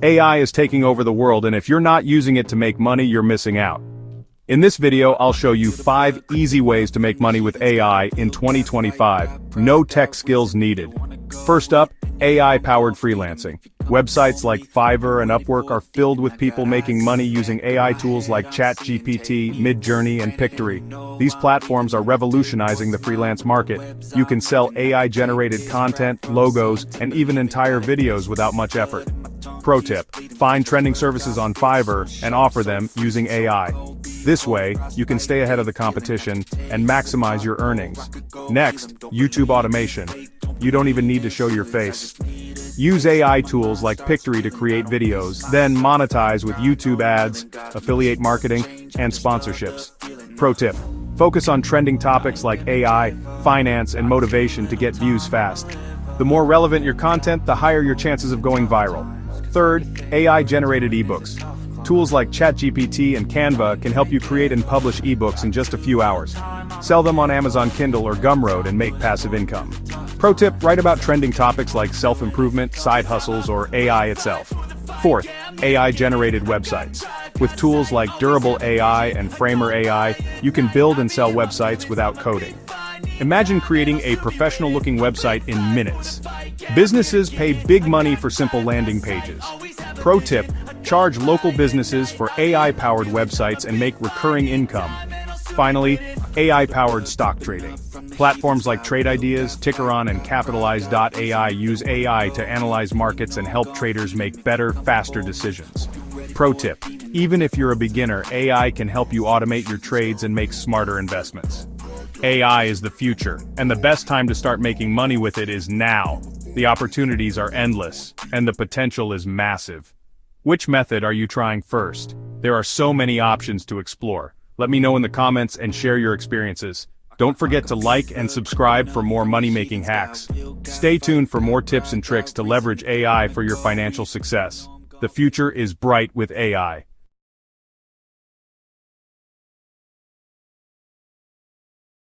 AI is taking over the world, and if you're not using it to make money, you're missing out. In this video, I'll show you 5 easy ways to make money with AI in 2025. No tech skills needed. First up, AI-powered freelancing. Websites like Fiverr and Upwork are filled with people making money using AI tools like ChatGPT, MidJourney, and Pictory. These platforms are revolutionizing the freelance market. You can sell AI-generated content, logos, and even entire videos without much effort. Pro tip: find trending services on Fiverr and offer them using AI. This way, you can stay ahead of the competition and maximize your earnings. Next, YouTube automation. You don't even need to show your face. Use AI tools like Pictory to create videos, then monetize with YouTube ads, affiliate marketing, and sponsorships. Pro tip: focus on trending topics like AI, finance, and motivation to get views fast. The more relevant your content, the higher your chances of going viral. Third, AI-generated eBooks. Tools like ChatGPT and Canva can help you create and publish eBooks in just a few hours. Sell them on Amazon Kindle or Gumroad and make passive income. Pro tip: write about trending topics like self-improvement, side hustles, or AI itself. Fourth, AI-generated websites. With tools like Durable AI and Framer AI, you can build and sell websites without coding. Imagine creating a professional-looking website in minutes. Businesses pay big money for simple landing pages. Pro tip: charge local businesses for AI-powered websites and make recurring income. Finally, AI-powered stock trading. Platforms like Trade Ideas, Tickeron, and Capitalize.ai use AI to analyze markets and help traders make better, faster decisions. Pro tip: even if you're a beginner, AI can help you automate your trades and make smarter investments. AI is the future, and the best time to start making money with it is now. The opportunities are endless, and the potential is massive. Which method are you trying first? There are so many options to explore. Let me know in the comments and share your experiences. Don't forget to like and subscribe for more money-making hacks. Stay tuned for more tips and tricks to leverage AI for your financial success. The future is bright with AI.